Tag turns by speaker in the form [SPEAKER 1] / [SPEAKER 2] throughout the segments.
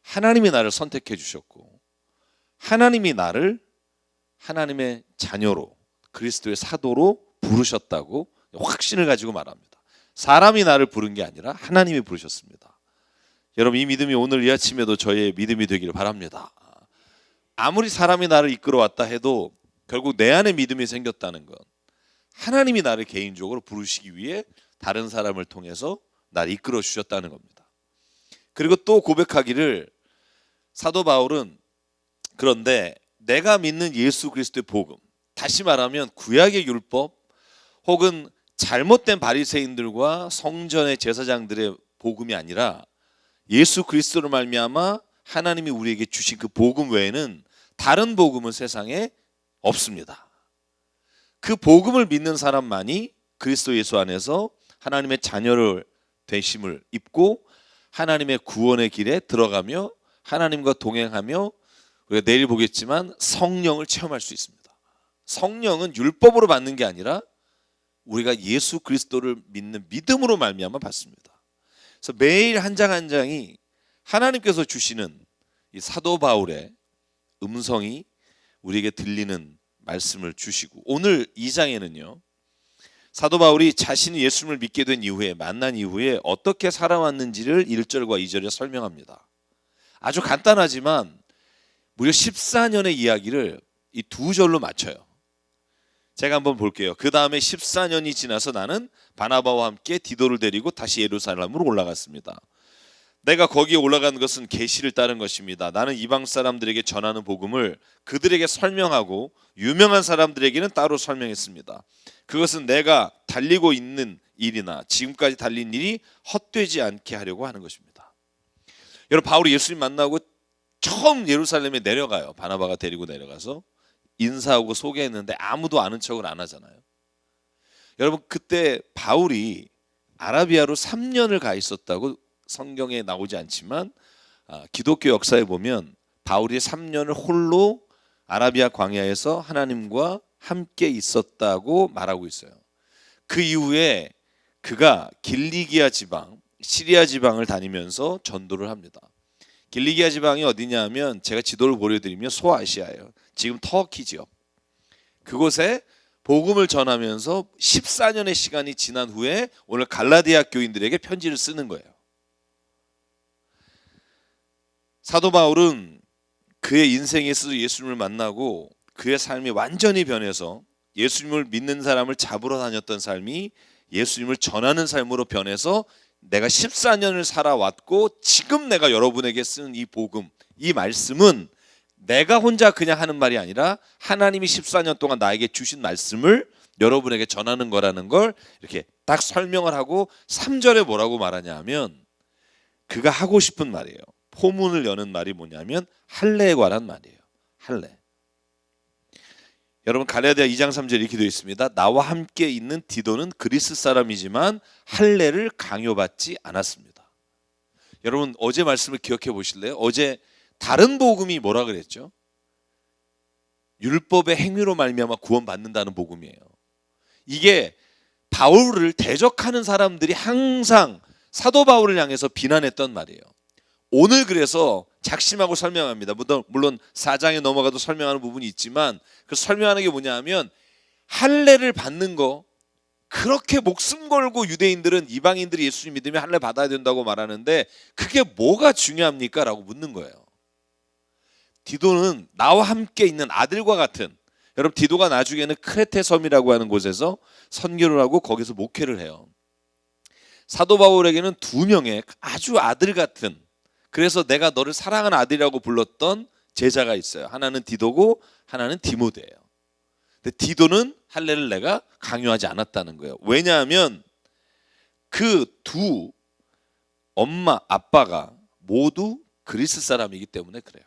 [SPEAKER 1] 하나님이 나를 선택해 주셨고 하나님이 나를 하나님의 자녀로 그리스도의 사도로 부르셨다고 확신을 가지고 말합니다. 사람이 나를 부른 게 아니라 하나님이 부르셨습니다. 여러분, 이 믿음이 오늘 이 아침에도 저의 믿음이 되기를 바랍니다. 아무리 사람이 나를 이끌어 왔다 해도 결국 내 안에 믿음이 생겼다는 건 하나님이 나를 개인적으로 부르시기 위해 다른 사람을 통해서 나를 이끌어 주셨다는 겁니다. 그리고 또 고백하기를, 사도 바울은 그런데 내가 믿는 예수 그리스도의 복음, 다시 말하면 구약의 율법 혹은 잘못된 바리새인들과 성전의 제사장들의 복음이 아니라 예수 그리스도로 말미암아 하나님이 우리에게 주신 그 복음 외에는 다른 복음은 세상에 없습니다. 그 복음을 믿는 사람만이 그리스도 예수 안에서 하나님의 자녀를 되심을 입고 하나님의 구원의 길에 들어가며 하나님과 동행하며 우리가 내일 보겠지만 성령을 체험할 수 있습니다. 성령은 율법으로 받는 게 아니라 우리가 예수 그리스도를 믿는 믿음으로 말미암아 받습니다. 그래서 매일 한 장 한 장이 하나님께서 주시는 이 사도 바울의 음성이 우리에게 들리는 말씀을 주시고, 오늘 2장에는요 사도 바울이 자신이 예수님을 믿게 된 이후에, 만난 이후에 어떻게 살아왔는지를 1절과 2절에 설명합니다. 아주 간단하지만 무려 14년의 이야기를 이 두 절로 맞춰요. 제가 한번 볼게요. 그 다음에 14년이 지나서 나는 바나바와 함께 디도를 데리고 다시 예루살렘으로 올라갔습니다. 내가 거기에 올라간 것은 계시를 따른 것입니다. 나는 이방 사람들에게 전하는 복음을 그들에게 설명하고 유명한 사람들에게는 따로 설명했습니다. 그것은 내가 달리고 있는 일이나 지금까지 달린 일이 헛되지 않게 하려고 하는 것입니다. 여러분, 바울이 예수님 만나고 처음 예루살렘에 내려가요. 바나바가 데리고 내려가서 인사하고 소개했는데 아무도 아는 척을 안 하잖아요. 여러분, 그때 바울이 아라비아로 3년을 가 있었다고 성경에 나오지 않지만 기독교 역사에 보면 바울이 3년을 홀로 아라비아 광야에서 하나님과 함께 있었다고 말하고 있어요. 그 이후에 그가 길리기아 지방, 시리아 지방을 다니면서 전도를 합니다. 길리기아 지방이 어디냐 하면 제가 지도를 보여드리면 소아시아예요. 지금 터키죠. 그곳에 복음을 전하면서 14년의 시간이 지난 후에 오늘 갈라디아 교인들에게 편지를 쓰는 거예요. 사도 바울은 그의 인생에서 예수님을 만나고 그의 삶이 완전히 변해서 예수님을 믿는 사람을 잡으러 다녔던 삶이 예수님을 전하는 삶으로 변해서 내가 14년을 살아왔고 지금 내가 여러분에게 쓰는 이 복음, 이 말씀은 내가 혼자 그냥 하는 말이 아니라 하나님이 14년 동안 나에게 주신 말씀을 여러분에게 전하는 거라는 걸 이렇게 딱 설명을 하고 3절에 뭐라고 말하냐 하면 그가 하고 싶은 말이에요. 포문을 여는 말이 뭐냐면 할례에 관한 말이에요. 할례. 여러분, 갈라디아 2장 3절에 이렇게 되어 있습니다. 나와 함께 있는 디도는 그리스 사람이지만 할례를 강요받지 않았습니다. 여러분, 어제 말씀을 기억해 보실래요? 어제 다른 복음이 뭐라 그랬죠? 율법의 행위로 말미암아 구원받는다는 복음이에요. 이게 바울을 대적하는 사람들이 항상 사도 바울을 향해서 비난했던 말이에요. 오늘 그래서 작심하고 설명합니다. 물론 4장에 넘어가도 설명하는 부분이 있지만 그 설명하는 게 뭐냐 하면 할례를 받는 거, 그렇게 목숨 걸고 유대인들은 이방인들이 예수님 믿으면 할례 받아야 된다고 말하는데 그게 뭐가 중요합니까? 라고 묻는 거예요. 디도는 나와 함께 있는 아들과 같은, 여러분 디도가 나중에는 크레테 섬이라고 하는 곳에서 선교를 하고 거기서 목회를 해요. 사도 바울에게는 두 명의 아주 아들 같은, 그래서 내가 너를 사랑하는 아들이라고 불렀던 제자가 있어요. 하나는 디도고 하나는 디모데예요. 근데 디도는 할례를 내가 강요하지 않았다는 거예요. 왜냐하면 그 두 엄마 아빠가 모두 그리스 사람이기 때문에 그래요.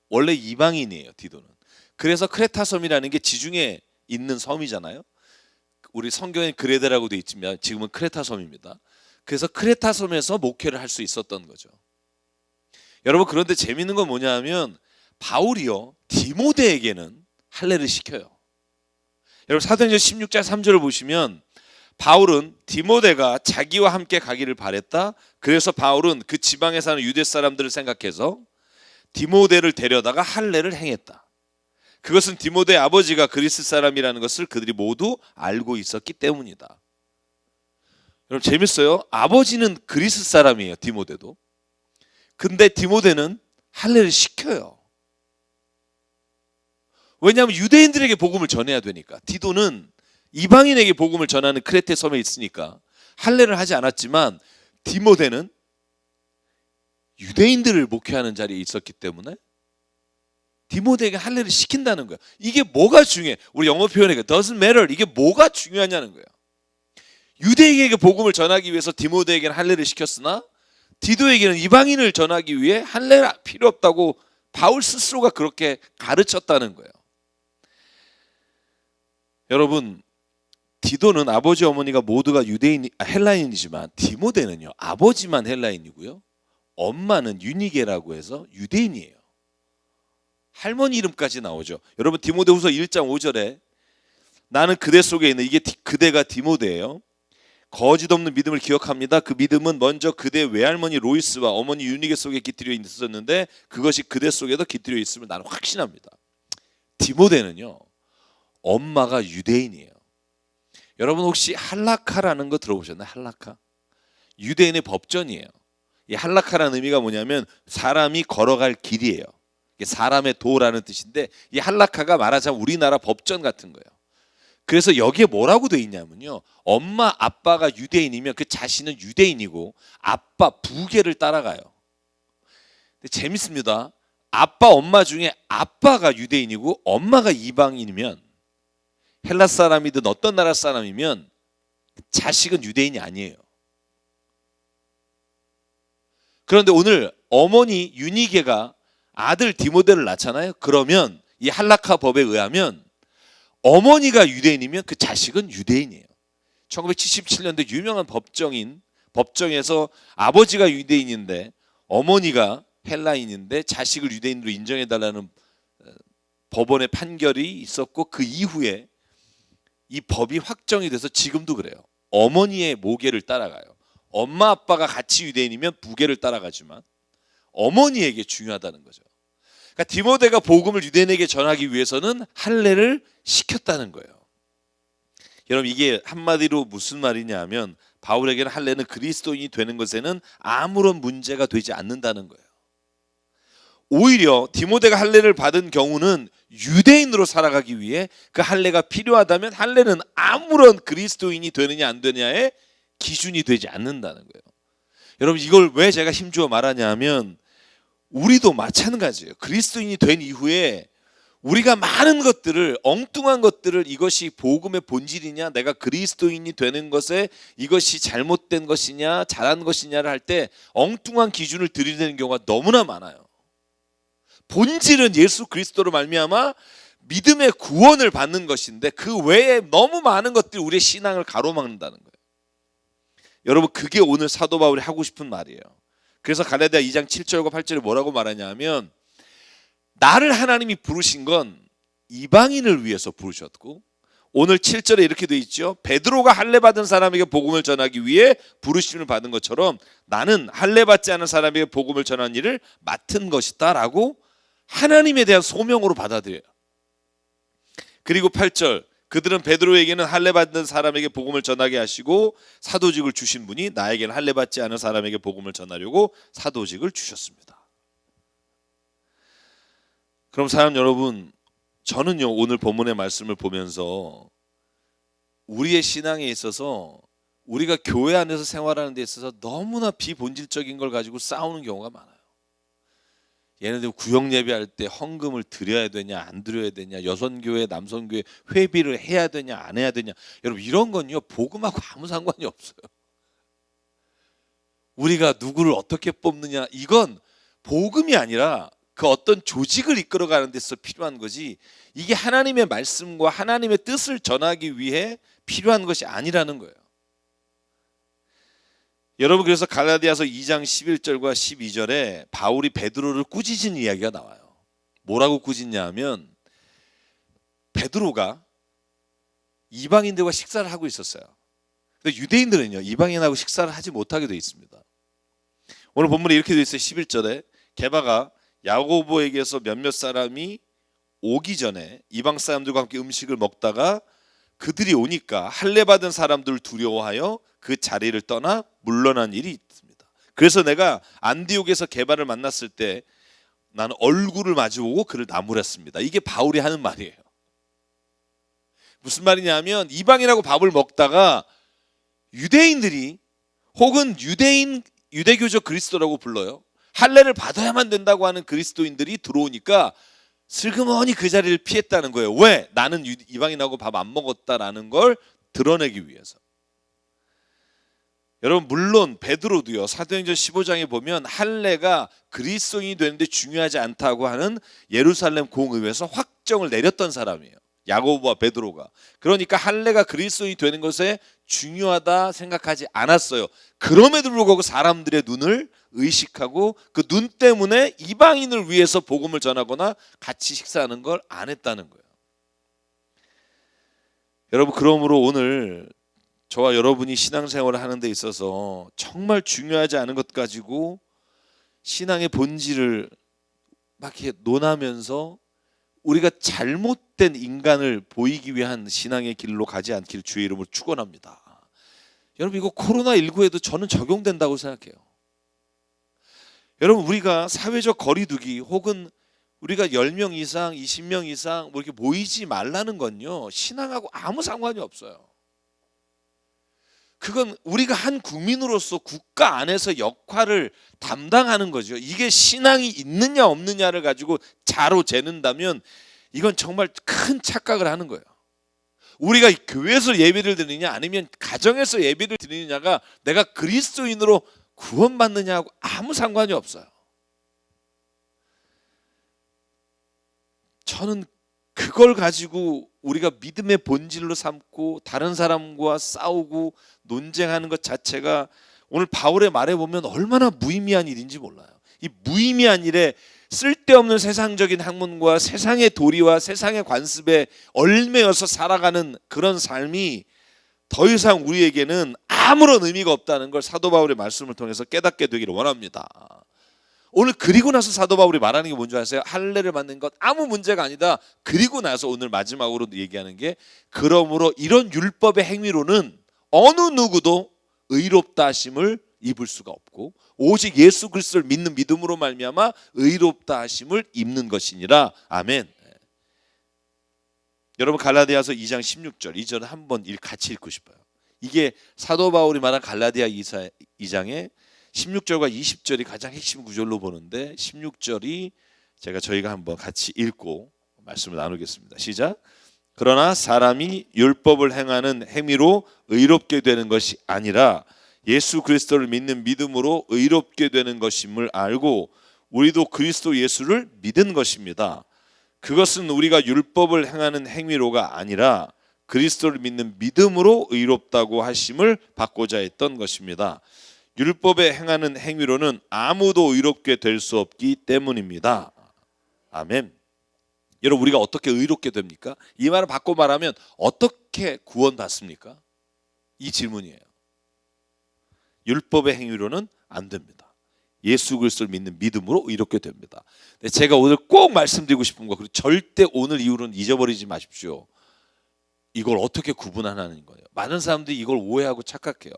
[SPEAKER 1] 원래 이방인이에요, 디도는. 그래서 크레타 섬이라는 게 지중해 있는 섬이잖아요. 우리 성경에 그레데라고 되어 있지만 지금은 크레타 섬입니다. 그래서 크레타 섬에서 목회를 할 수 있었던 거죠. 여러분, 그런데 재밌는 건 뭐냐 하면 바울이요 디모데에게는 할례를 시켜요. 여러분, 사도행전 16장 3절을 보시면 바울은 디모데가 자기와 함께 가기를 바랬다. 그래서 바울은 그 지방에 사는 유대 사람들을 생각해서 디모데를 데려다가 할례를 행했다. 그것은 디모데의 아버지가 그리스 사람이라는 것을 그들이 모두 알고 있었기 때문이다. 여러분 재밌어요. 아버지는 그리스 사람이에요. 디모데도. 근데 디모데는 할례를 시켜요. 왜냐하면 유대인들에게 복음을 전해야 되니까. 디도는 이방인에게 복음을 전하는 크레테 섬에 있으니까 할례를 하지 않았지만 디모데는 유대인들을 목회하는 자리에 있었기 때문에 디모데에게 할례를 시킨다는 거예요. 이게 뭐가 중요해? 우리 영어 표현에 doesn't matter. 이게 뭐가 중요하냐는 거예요. 유대인에게 복음을 전하기 위해서 디모데에게는 할례를 시켰으나 디도에게는 이방인을 전하기 위해 할례가 필요 없다고 바울 스스로가 그렇게 가르쳤다는 거예요. 여러분, 디도는 아버지 어머니가 모두가 헬라인이지만 디모데는요 아버지만 헬라인이고요 엄마는 유니게라고 해서 유대인이에요. 할머니 이름까지 나오죠. 여러분 디모데후서 1장 5절에 나는 그대 속에 있는, 이게 그대가 디모데예요. 거짓 없는 믿음을 기억합니다. 그 믿음은 먼저 그대 외할머니 로이스와 어머니 유니게 속에 깃들여 있었는데 그것이 그대 속에도 깃들여 있음을 나는 확신합니다. 디모데는요 엄마가 유대인이에요. 여러분 혹시 할라카라는 거 들어보셨나요? 할라카? 유대인의 법전이에요. 이 할라카라는 의미가 뭐냐면 사람이 걸어갈 길이에요. 이게 사람의 도라는 뜻인데 이 할라카가 말하자면 우리나라 법전 같은 거예요. 그래서 여기에 뭐라고 돼 있냐면요 엄마 아빠가 유대인이면 그 자신은 유대인이고 아빠 부계를 따라가요. 근데 재밌습니다. 아빠 엄마 중에 아빠가 유대인이고 엄마가 이방인이면 헬라 사람이든 어떤 나라 사람이면 자식은 유대인이 아니에요. 그런데 오늘 어머니 유니게가 아들 디모데를 낳잖아요. 그러면 이 할라카 법에 의하면 어머니가 유대인이면 그 자식은 유대인이에요. 1977년도 유명한 법정에서 아버지가 유대인인데 어머니가 헬라인인데 자식을 유대인으로 인정해달라는 법원의 판결이 있었고 그 이후에 이 법이 확정이 돼서 지금도 그래요. 어머니의 모계를 따라가요. 엄마 아빠가 같이 유대인이면 부계를 따라가지만 어머니에게 중요하다는 거죠. 그러니까 디모데가 복음을 유대인에게 전하기 위해서는 할례를 시켰다는 거예요. 여러분 이게 한마디로 무슨 말이냐 하면 바울에게는 할례는 그리스도인이 되는 것에는 아무런 문제가 되지 않는다는 거예요. 오히려 디모데가 할례를 받은 경우는 유대인으로 살아가기 위해 그 할례가 필요하다면 할례는 아무런 그리스도인이 되느냐 안 되느냐의 기준이 되지 않는다는 거예요. 여러분 이걸 왜 제가 힘주어 말하냐 하면 우리도 마찬가지예요. 그리스도인이 된 이후에 우리가 많은 것들을 엉뚱한 것들을 이것이 복음의 본질이냐 내가 그리스도인이 되는 것에 이것이 잘못된 것이냐 잘한 것이냐를 할 때 엉뚱한 기준을 들이대는 경우가 너무나 많아요. 본질은 예수 그리스도로 말미암아 믿음의 구원을 받는 것인데 그 외에 너무 많은 것들이 우리의 신앙을 가로막는다는 거예요. 여러분 그게 오늘 사도 바울이 하고 싶은 말이에요. 그래서 갈라디아 2장 7절과 8절에 뭐라고 말하냐 하면 나를 하나님이 부르신 건 이방인을 위해서 부르셨고 오늘 7절에 이렇게 돼 있죠. 베드로가 할례 받은 사람에게 복음을 전하기 위해 부르심을 받은 것처럼 나는 할례 받지 않은 사람에게 복음을 전하는 일을 맡은 것이다 라고 하나님에 대한 소명으로 받아들여요. 그리고 8절 그들은 베드로에게는 할례 받는 사람에게 복음을 전하게 하시고 사도직을 주신 분이 나에게는 할례 받지 않은 사람에게 복음을 전하려고 사도직을 주셨습니다. 그럼 사람 여러분 저는요 오늘 본문의 말씀을 보면서 우리의 신앙에 있어서 우리가 교회 안에서 생활하는 데 있어서 너무나 비본질적인 걸 가지고 싸우는 경우가 많아요. 얘네들 구역 예배할 때 헌금을 드려야 되냐 안 드려야 되냐 여선교회 남선교회 회비를 해야 되냐 안 해야 되냐 여러분 이런 건요 복음하고 아무 상관이 없어요. 우리가 누구를 어떻게 뽑느냐 이건 복음이 아니라 그 어떤 조직을 이끌어가는 데서 필요한 거지 이게 하나님의 말씀과 하나님의 뜻을 전하기 위해 필요한 것이 아니라는 거예요. 여러분 그래서 갈라디아서 2장 11절과 12절에 바울이 베드로를 꾸짖은 이야기가 나와요. 뭐라고 꾸짖냐 하면 베드로가 이방인들과 식사를 하고 있었어요. 근데 유대인들은요 이방인하고 식사를 하지 못하게 돼 있습니다. 오늘 본문에 이렇게 돼 있어요. 11절에 게바가 야고보에게서 몇몇 사람이 오기 전에 이방 사람들과 함께 음식을 먹다가 그들이 오니까 할례 받은 사람들을 두려워하여 그 자리를 떠나 물러난 일이 있습니다. 그래서 내가 안디옥에서 게바를 만났을 때 나는 얼굴을 마주보고 그를 나무랐습니다. 이게 바울이 하는 말이에요. 무슨 말이냐면 이방인하고 밥을 먹다가 유대인들이 혹은 유대교적 그리스도라고 불러요. 할례를 받아야만 된다고 하는 그리스도인들이 들어오니까 슬그머니 그 자리를 피했다는 거예요. 왜? 나는 이방인하고 밥 안 먹었다라는 걸 드러내기 위해서. 여러분 물론 베드로도요. 사도행전 15장에 보면 할례가 그리스도인이 되는데 중요하지 않다고 하는 예루살렘 공의회에서 확정을 내렸던 사람이에요. 야고보와 베드로가. 그러니까 할례가 그리스도인이 되는 것에 중요하다 생각하지 않았어요. 그럼에도 불구하고 사람들의 눈을 의식하고 그 눈 때문에 이방인을 위해서 복음을 전하거나 같이 식사하는 걸 안 했다는 거예요. 여러분 그러므로 오늘 저와 여러분이 신앙생활을 하는 데 있어서 정말 중요하지 않은 것 가지고 신앙의 본질을 막 이렇게 논하면서 우리가 잘못된 인간을 보이기 위한 신앙의 길로 가지 않기를 주의 이름으로 축원합니다. 여러분 이거 코로나19에도 저는 적용된다고 생각해요. 여러분 우리가 사회적 거리두기 혹은 우리가 10명 이상 20명 이상 뭐 이렇게 모이지 말라는 건요 신앙하고 아무 상관이 없어요. 그건 우리가 한 국민으로서 국가 안에서 역할을 담당하는 거죠. 이게 신앙이 있느냐 없느냐를 가지고 자로 재는다면 이건 정말 큰 착각을 하는 거예요. 우리가 교회에서 예배를 드리느냐 아니면 가정에서 예배를 드리느냐가 내가 그리스도인으로 구원받느냐하고 아무 상관이 없어요. 저는 그걸 가지고 우리가 믿음의 본질로 삼고 다른 사람과 싸우고 논쟁하는 것 자체가 오늘 바울의 말에 보면 얼마나 무의미한 일인지 몰라요. 이 무의미한 일에 쓸데없는 세상적인 학문과 세상의 도리와 세상의 관습에 얽매여서 살아가는 그런 삶이 더 이상 우리에게는 아무런 의미가 없다는 걸 사도 바울의 말씀을 통해서 깨닫게 되기를 원합니다. 오늘 그리고 나서 사도 바울이 말하는 게 뭔지 아세요? 할례를 받는 것 아무 문제가 아니다. 그리고 나서 오늘 마지막으로 얘기하는 게 그러므로 이런 율법의 행위로는 어느 누구도 의롭다 하심을 입을 수가 없고 오직 예수 그리스도를 믿는 믿음으로 말미암아 의롭다 하심을 입는 것이니라. 아멘. 여러분 갈라디아서 2장 16절 이 절을 한번 같이 읽고 싶어요. 이게 사도 바울이 말한 갈라디아 2장의 16절과 20절이 가장 핵심 구절로 보는데 16절이 저희가 한번 같이 읽고 말씀을 나누겠습니다. 시작. 그러나 사람이 율법을 행하는 행위로 의롭게 되는 것이 아니라 예수 그리스도를 믿는 믿음으로 의롭게 되는 것임을 알고 우리도 그리스도 예수를 믿은 것입니다. 그것은 우리가 율법을 행하는 행위로가 아니라 그리스도를 믿는 믿음으로 의롭다고 하심을 받고자 했던 것입니다. 율법에 행하는 행위로는 아무도 의롭게 될 수 없기 때문입니다. 아멘. 여러분 우리가 어떻게 의롭게 됩니까? 이 말을 바꿔 말하면 어떻게 구원받습니까? 이 질문이에요. 율법의 행위로는 안 됩니다. 예수 그리스도를 믿는 믿음으로 의롭게 됩니다. 제가 오늘 꼭 말씀드리고 싶은 거, 그리고 절대 오늘 이후로는 잊어버리지 마십시오. 이걸 어떻게 구분하는 거예요. 많은 사람들이 이걸 오해하고 착각해요.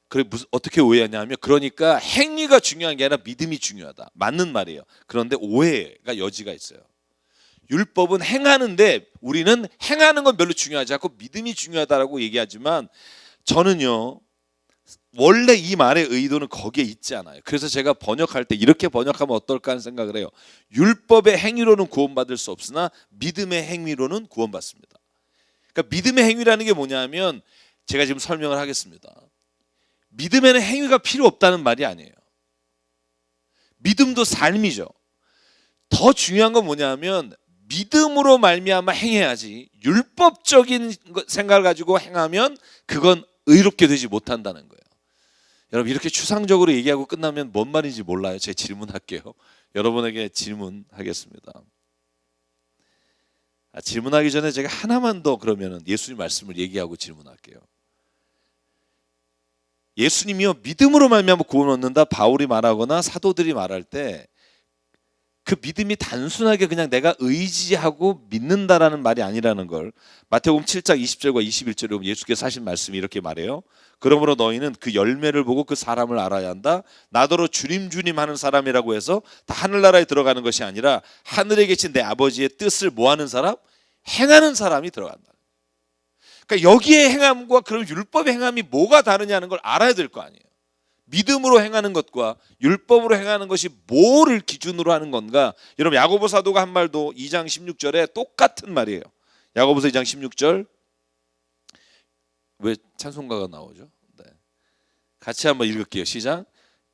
[SPEAKER 1] 그래 어떻게 오해하냐면 그러니까 행위가 중요한 게 아니라 믿음이 중요하다. 맞는 말이에요. 그런데 오해가 여지가 있어요. 율법은 행하는데 우리는 행하는 건 별로 중요하지 않고 믿음이 중요하다라고 얘기하지만 저는요 원래 이 말의 의도는 거기에 있지 않아요. 그래서 제가 번역할 때 이렇게 번역하면 어떨까 하는 생각을 해요. 율법의 행위로는 구원받을 수 없으나 믿음의 행위로는 구원받습니다. 그러니까 믿음의 행위라는 게 뭐냐면 제가 지금 설명을 하겠습니다. 믿음에는 행위가 필요 없다는 말이 아니에요. 믿음도 삶이죠. 더 중요한 건 뭐냐면 믿음으로 말미암아 행해야지 율법적인 생각을 가지고 행하면 그건 의롭게 되지 못한다는 거예요. 여러분 이렇게 추상적으로 얘기하고 끝나면 뭔 말인지 몰라요. 제가 질문할게요. 여러분에게 질문하겠습니다. 질문하기 전에 제가 하나만 더 그러면 예수님 말씀을 얘기하고 질문할게요. 예수님이요 믿음으로 말미암아 구원 얻는다 바울이 말하거나 사도들이 말할 때 그 믿음이 단순하게 그냥 내가 의지하고 믿는다라는 말이 아니라는 걸 마태복음 7장 20절과 21절에 보면 예수께서 하신 말씀이 이렇게 말해요. 그러므로 너희는 그 열매를 보고 그 사람을 알아야 한다. 나더러 주님 주님 하는 사람이라고 해서 다 하늘나라에 들어가는 것이 아니라 하늘에 계신 내 아버지의 뜻을 뭐하는 사람? 행하는 사람이 들어간다. 그러니까 여기에 행함과 그럼 율법의 행함이 뭐가 다르냐는 걸 알아야 될 거 아니에요. 믿음으로 행하는 것과 율법으로 행하는 것이 뭐를 기준으로 하는 건가? 여러분 야고보 사도가 한 말도 2장 16절에 똑같은 말이에요. 야고보서 2장 16절. 왜 찬송가가 나오죠? 네. 같이 한번 읽을게요. 시작.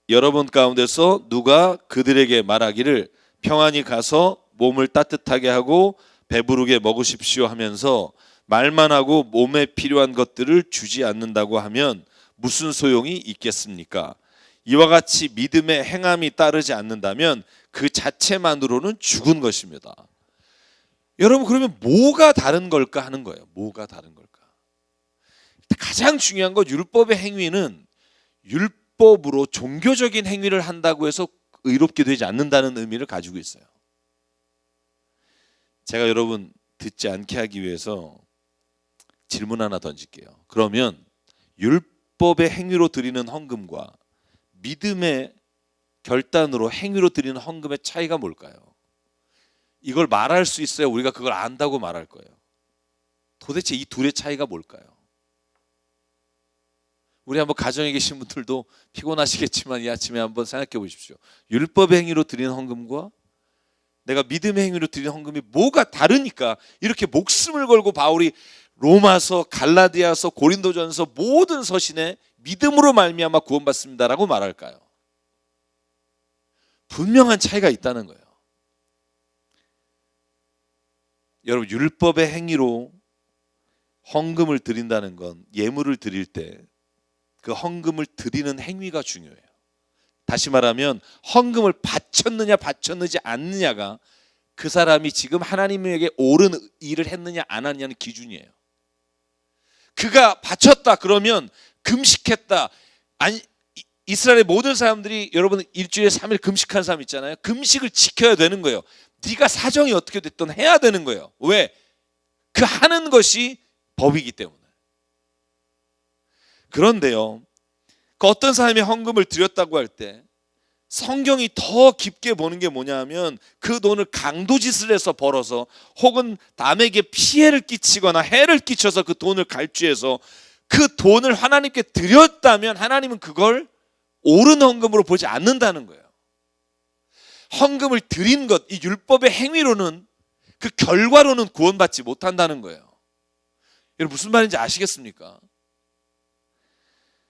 [SPEAKER 1] 여러분 가운데서 누가 그들에게 말하기를 평안히 가서 몸을 따뜻하게 하고 배부르게 먹으십시오 하면서 말만 하고 몸에 필요한 것들을 주지 않는다고 하면 무슨 소용이 있겠습니까? 이와 같이 믿음의 행함이 따르지 않는다면 그 자체만으로는 죽은 것입니다. 여러분 그러면 뭐가 다른 걸까 하는 거예요. 뭐가 다른 걸까? 가장 중요한 건 율법의 행위는 율법으로 종교적인 행위를 한다고 해서 의롭게 되지 않는다는 의미를 가지고 있어요. 제가 여러분 듣지 않게 하기 위해서 질문 하나 던질게요. 그러면 율법의 행위로 드리는 헌금과 믿음의 결단으로 행위로 드리는 헌금의 차이가 뭘까요? 이걸 말할 수 있어야 우리가 그걸 안다고 말할 거예요. 도대체 이 둘의 차이가 뭘까요? 우리 한번 가정에 계신 분들도 피곤하시겠지만 이 아침에 한번 생각해 보십시오. 율법의 행위로 드리는 헌금과 내가 믿음의 행위로 드리는 헌금이 뭐가 다르니까 이렇게 목숨을 걸고 바울이 로마서, 갈라디아서, 고린도전서 모든 서신에 믿음으로 말미암아 구원받습니다라고 말할까요? 분명한 차이가 있다는 거예요. 여러분 율법의 행위로 헌금을 드린다는 건 예물을 드릴 때 그 헌금을 드리는 행위가 중요해요. 다시 말하면 헌금을 바쳤느냐 바쳤느냐 않느냐가 그 사람이 지금 하나님에게 옳은 일을 했느냐 안 했느냐는 기준이에요. 그가 바쳤다 그러면 금식했다. 아니 이스라엘의 모든 사람들이 여러분 일주일에 3일 금식하는 사람 있잖아요. 금식을 지켜야 되는 거예요. 네가 사정이 어떻게 됐든 해야 되는 거예요. 왜? 그 하는 것이 법이기 때문에. 그런데요, 그 어떤 사람이 헌금을 드렸다고 할 때 성경이 더 깊게 보는 게 뭐냐 하면 그 돈을 강도짓을 해서 벌어서 혹은 남에게 피해를 끼치거나 해를 끼쳐서 그 돈을 갈취해서 그 돈을 하나님께 드렸다면 하나님은 그걸 옳은 헌금으로 보지 않는다는 거예요. 헌금을 드린 것, 이 율법의 행위로는 그 결과로는 구원받지 못한다는 거예요. 여러분 무슨 말인지 아시겠습니까?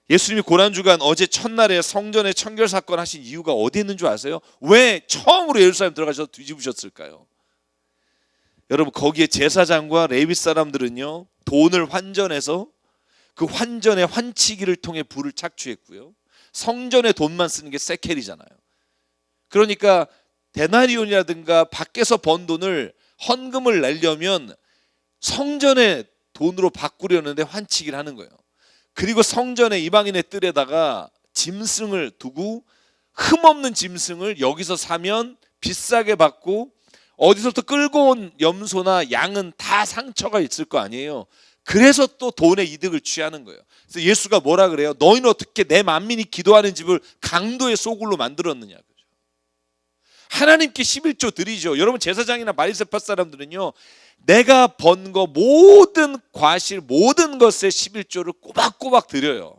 [SPEAKER 1] 예수님이 고난주간 어제 첫날에 성전에 청결 사건 하신 이유가 어디 있는 줄 아세요? 왜 처음으로 예루살렘 들어가셔서 뒤집으셨을까요? 여러분 거기에 제사장과 레위 사람들은요 돈을 환전해서 그 환전의 환치기를 통해 부를 착취했고요. 성전에 돈만 쓰는 게 세켈이잖아요. 그러니까 데나리온이라든가 밖에서 번 돈을 헌금을 내려면 성전의 돈으로 바꾸려는데 환치기를 하는 거예요. 그리고 성전의 이방인의 뜰에다가 짐승을 두고 흠없는 짐승을 여기서 사면 비싸게 받고 어디서부터 끌고 온 염소나 양은 다 상처가 있을 거 아니에요. 그래서 또 돈의 이득을 취하는 거예요. 그래서 예수가 뭐라 그래요? 너희는 어떻게 내 만민이 기도하는 집을 강도의 소굴로 만들었느냐. 하나님께 11조 드리죠. 여러분 제사장이나 바리새파 사람들은요 내가 번 거 모든 과실 모든 것에 11조를 꼬박꼬박 드려요.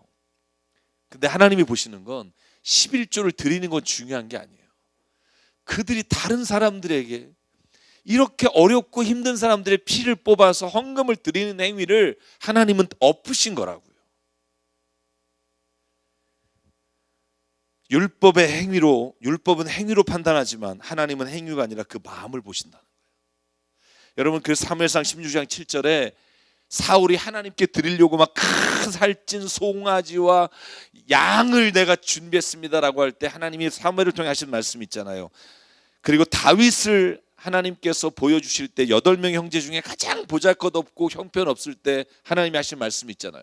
[SPEAKER 1] 근데 하나님이 보시는 건 11조를 드리는 건 중요한 게 아니에요. 그들이 다른 사람들에게 이렇게 어렵고 힘든 사람들의 피를 뽑아서 헌금을 드리는 행위를 하나님은 엎으신 거라고요. 율법은 행위로 판단하지만 하나님은 행위가 아니라 그 마음을 보신다는 거예요. 여러분 그 사무엘상 16장 7절에 사울이 하나님께 드리려고 막 큰 살찐 송아지와 양을 내가 준비했습니다라고 할 때 하나님이 사무엘을 통해 하신 말씀 있잖아요. 그리고 다윗을 하나님께서 보여주실 때 8명 형제 중에 가장 보잘것없고 형편없을 때 하나님이 하신 말씀 있잖아요.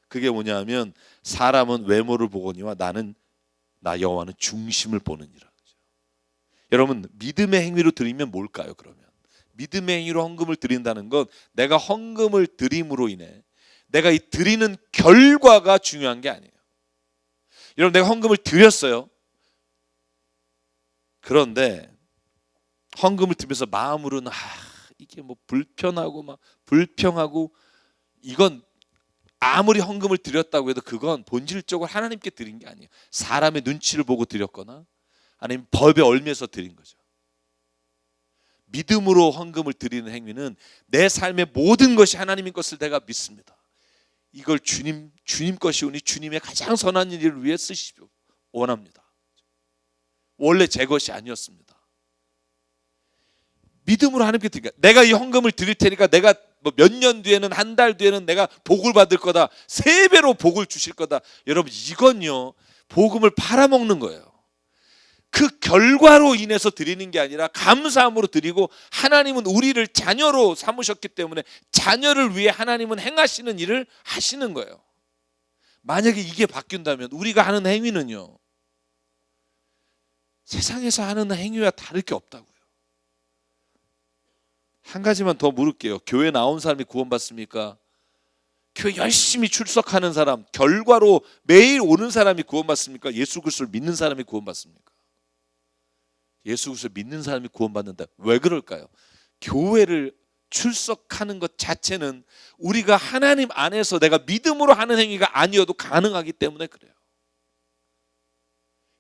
[SPEAKER 1] 그게 뭐냐 하면 사람은 외모를 보거니와 나는 나 여호와는 중심을 보느니라. 여러분, 믿음의 행위로 드리면 뭘까요? 그러면 믿음의 행위로 헌금을 드린다는 건 내가 헌금을 드림으로 인해 내가 이 드리는 결과가 중요한 게 아니에요. 여러분, 내가 헌금을 드렸어요. 그런데 헌금을 드리면서 마음으로는 이게 뭐 불편하고 막 불평하고, 이건 아무리 헌금을 드렸다고 해도 그건 본질적으로 하나님께 드린 게 아니에요. 사람의 눈치를 보고 드렸거나 아니면 법에 얽매서 드린 거죠. 믿음으로 헌금을 드리는 행위는 내 삶의 모든 것이 하나님의 것을 내가 믿습니다. 이걸 주님 것이오니 주님의 가장 선한 일을 위해 쓰시오 원합니다. 원래 제 것이 아니었습니다. 믿음으로 하나님께 드리니까, 내가 이 헌금을 드릴 테니까 내가 뭐 몇 년 뒤에는, 한 달 뒤에는 내가 복을 받을 거다, 3배로 복을 주실 거다. 여러분, 이건요 복음을 팔아먹는 거예요. 그 결과로 인해서 드리는 게 아니라 감사함으로 드리고, 하나님은 우리를 자녀로 삼으셨기 때문에 자녀를 위해 하나님은 행하시는 일을 하시는 거예요. 만약에 이게 바뀐다면 우리가 하는 행위는요 세상에서 하는 행위와 다를 게 없다고요. 한 가지만 더 물을게요. 교회 나온 사람이 구원받습니까? 교회 열심히 출석하는 사람, 결과로 매일 오는 사람이 구원받습니까? 예수 그리스도를 믿는 사람이 구원받습니까? 예수 그리스도를 믿는 사람이 구원받는다. 왜 그럴까요? 교회를 출석하는 것 자체는 우리가 하나님 안에서 내가 믿음으로 하는 행위가 아니어도 가능하기 때문에 그래요.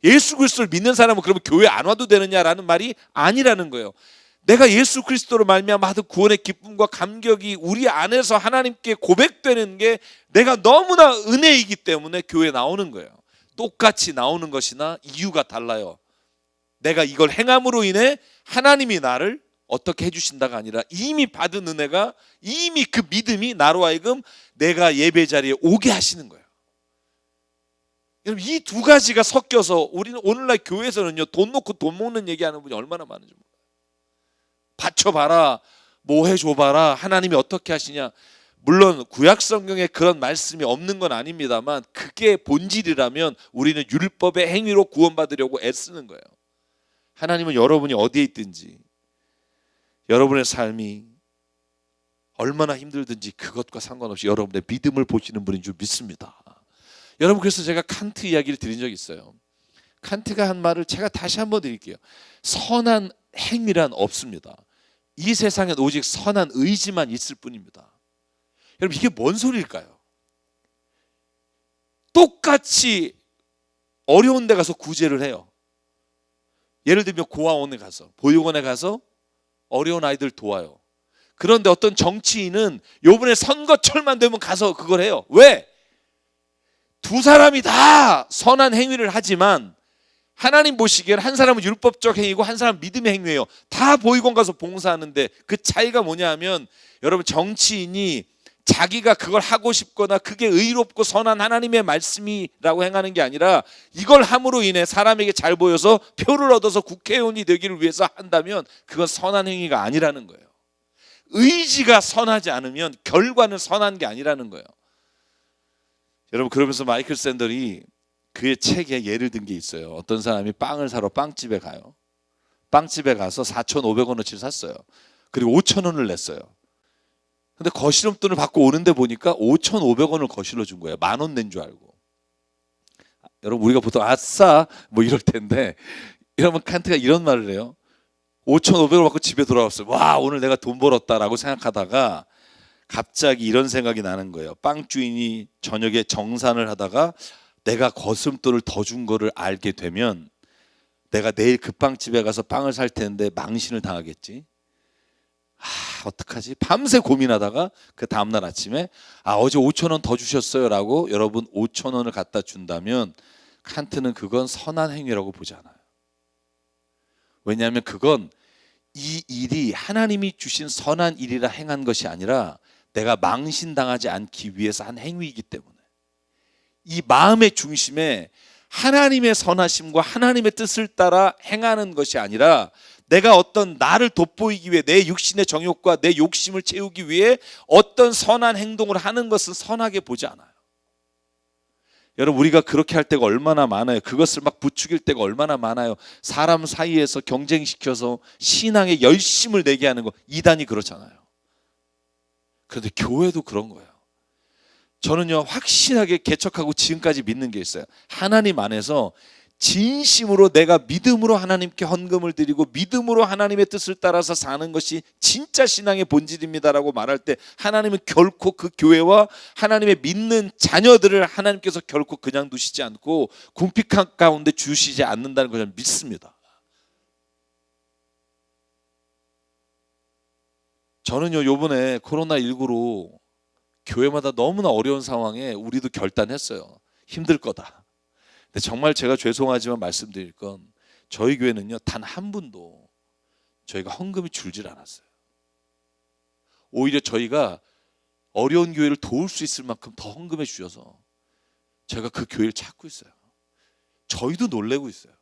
[SPEAKER 1] 예수 그리스도를 믿는 사람은 그러면 교회 안 와도 되느냐라는 말이 아니라는 거예요. 내가 예수 그리스도로 말미암아 하는 구원의 기쁨과 감격이 우리 안에서 하나님께 고백되는 게 내가 너무나 은혜이기 때문에 교회에 나오는 거예요. 똑같이 나오는 것이나 이유가 달라요. 내가 이걸 행함으로 인해 하나님이 나를 어떻게 해주신다가 아니라 이미 받은 은혜가, 이미 그 믿음이 나로 하여금 내가 예배 자리에 오게 하시는 거예요. 여러분, 이 두 가지가 섞여서 우리는 오늘날 교회에서는요 돈 놓고 돈 먹는 얘기하는 분이 얼마나 많은지 몰라요. 바쳐봐라, 뭐 해줘봐라, 하나님이 어떻게 하시냐. 물론 구약 성경에 그런 말씀이 없는 건 아닙니다만 그게 본질이라면 우리는 율법의 행위로 구원받으려고 애쓰는 거예요. 하나님은 여러분이 어디에 있든지 여러분의 삶이 얼마나 힘들든지 그것과 상관없이 여러분의 믿음을 보시는 분인 줄 믿습니다. 여러분, 그래서 제가 칸트 이야기를 드린 적이 있어요. 칸트가 한 말을 제가 다시 한번 드릴게요. 선한 행위란 없습니다. 이 세상엔 오직 선한 의지만 있을 뿐입니다. 여러분, 이게 뭔 소리일까요? 똑같이 어려운 데 가서 구제를 해요. 예를 들면 고아원에 가서, 보육원에 가서 어려운 아이들 도와요. 그런데 어떤 정치인은 요번에 선거철만 되면 가서 그걸 해요. 왜? 두 사람이 다 선한 행위를 하지만 하나님 보시기엔 한 사람은 율법적 행위고 한 사람은 믿음의 행위예요. 다 보육원 가서 봉사하는데 그 차이가 뭐냐 하면, 여러분, 정치인이 자기가 그걸 하고 싶거나 그게 의롭고 선한 하나님의 말씀이라고 행하는 게 아니라 이걸 함으로 인해 사람에게 잘 보여서 표를 얻어서 국회의원이 되기를 위해서 한다면 그건 선한 행위가 아니라는 거예요. 의지가 선하지 않으면 결과는 선한 게 아니라는 거예요. 여러분, 그러면서 마이클 샌들이 그의 책에 예를 든 게 있어요. 어떤 사람이 빵을 사러 빵집에 가요. 빵집에 가서 4,500원어치를 샀어요. 그리고 5,000원을 냈어요. 근데 거실용돈을 받고 오는데 보니까 5,500원을 거실로 준 거예요. 10,000원 낸 줄 알고. 여러분, 우리가 보통 아싸 뭐 이럴 텐데, 여러분, 칸트가 이런 말을 해요. 5,500원 받고 집에 돌아왔어요. 와, 오늘 내가 돈 벌었다라고 생각하다가 갑자기 이런 생각이 나는 거예요. 빵 주인이 저녁에 정산을 하다가 내가 거스름돈을 더 준 거를 알게 되면 내가 내일 그 빵집에 가서 빵을 살 텐데 망신을 당하겠지. 어떡하지? 밤새 고민하다가 그 다음날 아침에 어제 5,000원 더 주셨어요 라고 여러분 5,000원을 갖다 준다면 칸트는 그건 선한 행위라고 보지 않아요. 왜냐하면 그건 이 일이 하나님이 주신 선한 일이라 행한 것이 아니라 내가 망신당하지 않기 위해서 한 행위이기 때문에, 이 마음의 중심에 하나님의 선하심과 하나님의 뜻을 따라 행하는 것이 아니라 내가 어떤 나를 돋보이기 위해 내 육신의 정욕과 내 욕심을 채우기 위해 어떤 선한 행동을 하는 것은 선하게 보지 않아요. 여러분, 우리가 그렇게 할 때가 얼마나 많아요. 그것을 막 부추길 때가 얼마나 많아요. 사람 사이에서 경쟁시켜서 신앙에 열심을 내게 하는 거, 이단이 그렇잖아요. 그런데 교회도 그런 거예요. 저는요, 확실하게 개척하고 지금까지 믿는 게 있어요. 하나님 안에서 진심으로 내가 믿음으로 하나님께 헌금을 드리고 믿음으로 하나님의 뜻을 따라서 사는 것이 진짜 신앙의 본질입니다라고 말할 때, 하나님은 결코 그 교회와 하나님의 믿는 자녀들을 하나님께서 결코 그냥 두시지 않고 궁핍한 가운데 주시지 않는다는 것을 믿습니다. 저는요, 요번에 코로나19로 교회마다 너무나 어려운 상황에 우리도 결단했어요. 힘들 거다. 근데 정말 제가 죄송하지만 말씀드릴 건, 저희 교회는요, 단 한 분도 저희가 헌금이 줄질 않았어요. 오히려 저희가 어려운 교회를 도울 수 있을 만큼 더 헌금해 주셔서 제가 그 교회를 찾고 있어요. 저희도 놀래고 있어요.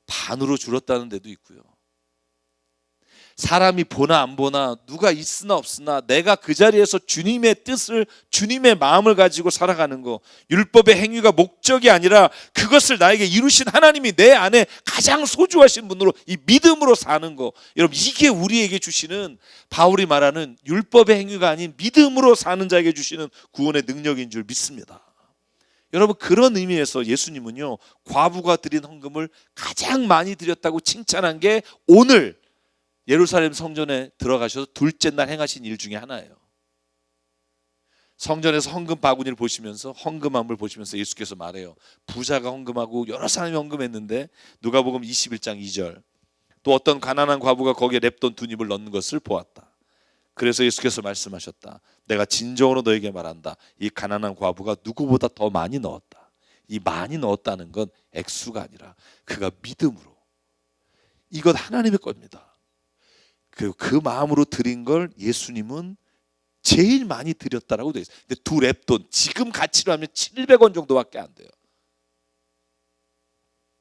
[SPEAKER 1] 반으로 줄었다는 데도 있고요. 사람이 보나 안 보나, 누가 있으나 없으나 내가 그 자리에서 주님의 뜻을, 주님의 마음을 가지고 살아가는 거, 율법의 행위가 목적이 아니라 그것을 나에게 이루신 하나님이 내 안에 가장 소중하신 분으로 이 믿음으로 사는 거, 여러분, 이게 우리에게 주시는, 바울이 말하는 율법의 행위가 아닌 믿음으로 사는 자에게 주시는 구원의 능력인 줄 믿습니다. 여러분, 그런 의미에서 예수님은요, 과부가 드린 헌금을 가장 많이 드렸다고 칭찬한 게 오늘 예루살렘 성전에 들어가셔서 둘째 날 행하신 일 중에 하나예요. 성전에서 헌금 바구니를 보시면서, 헌금함을 보시면서 예수께서 말해요. 부자가 헌금하고 여러 사람이 헌금했는데, 누가복음 21장 2절, 또 어떤 가난한 과부가 거기에 랩돈 2입을 넣는 것을 보았다. 그래서 예수께서 말씀하셨다. 내가 진정으로 너에게 말한다. 이 가난한 과부가 누구보다 더 많이 넣었다. 이 많이 넣었다는 건 액수가 아니라 그가 믿음으로, 이것 하나님의 겁니다. 그 마음으로 드린 걸 예수님은 제일 많이 드렸다라고 되어 있어요. 근데 2랩돈, 지금 가치로 하면 700원 정도밖에 안 돼요.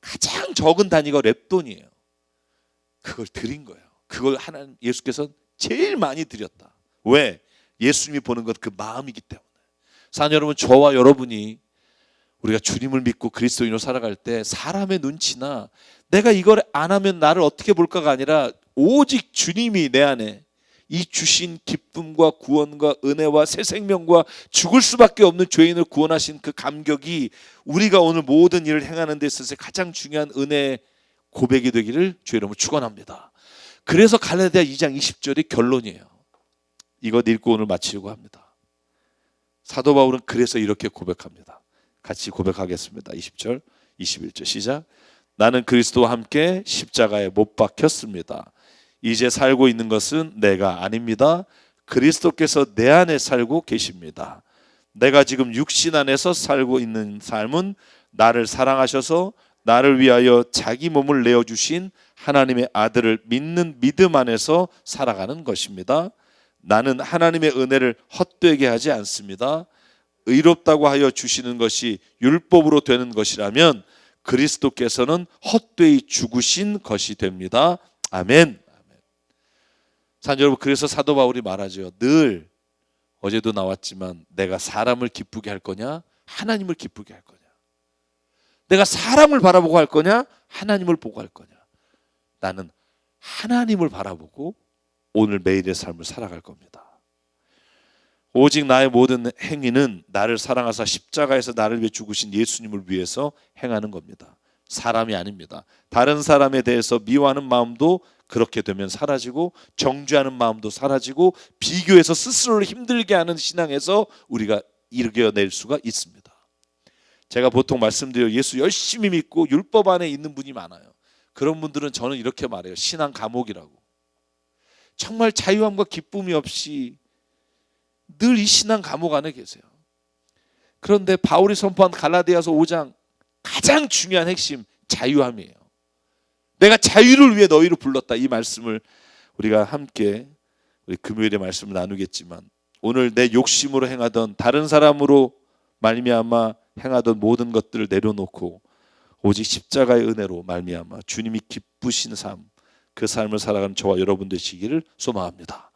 [SPEAKER 1] 가장 적은 단위가 랩돈이에요. 그걸 드린 거예요. 그걸 하나님, 예수께서 제일 많이 드렸다. 왜? 예수님이 보는 것, 그 마음이기 때문에. 사랑하는 여러분, 저와 여러분이 우리가 주님을 믿고 그리스도인으로 살아갈 때 사람의 눈치나 내가 이걸 안 하면 나를 어떻게 볼까가 아니라, 오직 주님이 내 안에 이 주신 기쁨과 구원과 은혜와 새 생명과 죽을 수밖에 없는 죄인을 구원하신 그 감격이 우리가 오늘 모든 일을 행하는 데 있어서 가장 중요한 은혜의 고백이 되기를 주의 이름으로 축원합니다. 그래서 갈라디아 2장 20절이 결론이에요. 이것 읽고 오늘 마치려고 합니다. 사도 바울은 그래서 이렇게 고백합니다. 같이 고백하겠습니다. 20절 21절 시작. 나는 그리스도와 함께 십자가에 못 박혔습니다. 이제 살고 있는 것은 내가 아닙니다. 그리스도께서 내 안에 살고 계십니다. 내가 지금 육신 안에서 살고 있는 삶은 나를 사랑하셔서 나를 위하여 자기 몸을 내어주신 하나님의 아들을 믿는 믿음 안에서 살아가는 것입니다. 나는 하나님의 은혜를 헛되게 하지 않습니다. 의롭다고 하여 주시는 것이 율법으로 되는 것이라면 그리스도께서는 헛되이 죽으신 것이 됩니다. 아멘. 사랑하는 여러분, 그래서 사도 바울이 말하죠. 늘, 어제도 나왔지만, 내가 사람을 기쁘게 할 거냐, 하나님을 기쁘게 할 거냐. 내가 사람을 바라보고 할 거냐, 하나님을 보고 할 거냐. 나는 하나님을 바라보고 오늘 매일의 삶을 살아갈 겁니다. 오직 나의 모든 행위는 나를 사랑하사 십자가에서 나를 위해 죽으신 예수님을 위해서 행하는 겁니다. 사람이 아닙니다. 다른 사람에 대해서 미워하는 마음도 그렇게 되면 사라지고, 정죄하는 마음도 사라지고, 비교해서 스스로를 힘들게 하는 신앙에서 우리가 이겨낼 수가 있습니다. 제가 보통 말씀드려요. 예수 열심히 믿고 율법 안에 있는 분이 많아요. 그런 분들은 저는 이렇게 말해요. 신앙 감옥이라고. 정말 자유함과 기쁨이 없이 늘 이 신앙 감옥 안에 계세요. 그런데 바울이 선포한 갈라디아서 5장 가장 중요한 핵심, 자유함이에요. 내가 자유를 위해 너희를 불렀다. 이 말씀을 우리가 함께 우리 금요일에 말씀을 나누겠지만, 오늘 내 욕심으로 행하던, 다른 사람으로 말미암아 행하던 모든 것들을 내려놓고 오직 십자가의 은혜로 말미암아 주님이 기쁘신 삶, 그 삶을 살아가는 저와 여러분 되시기를 소망합니다.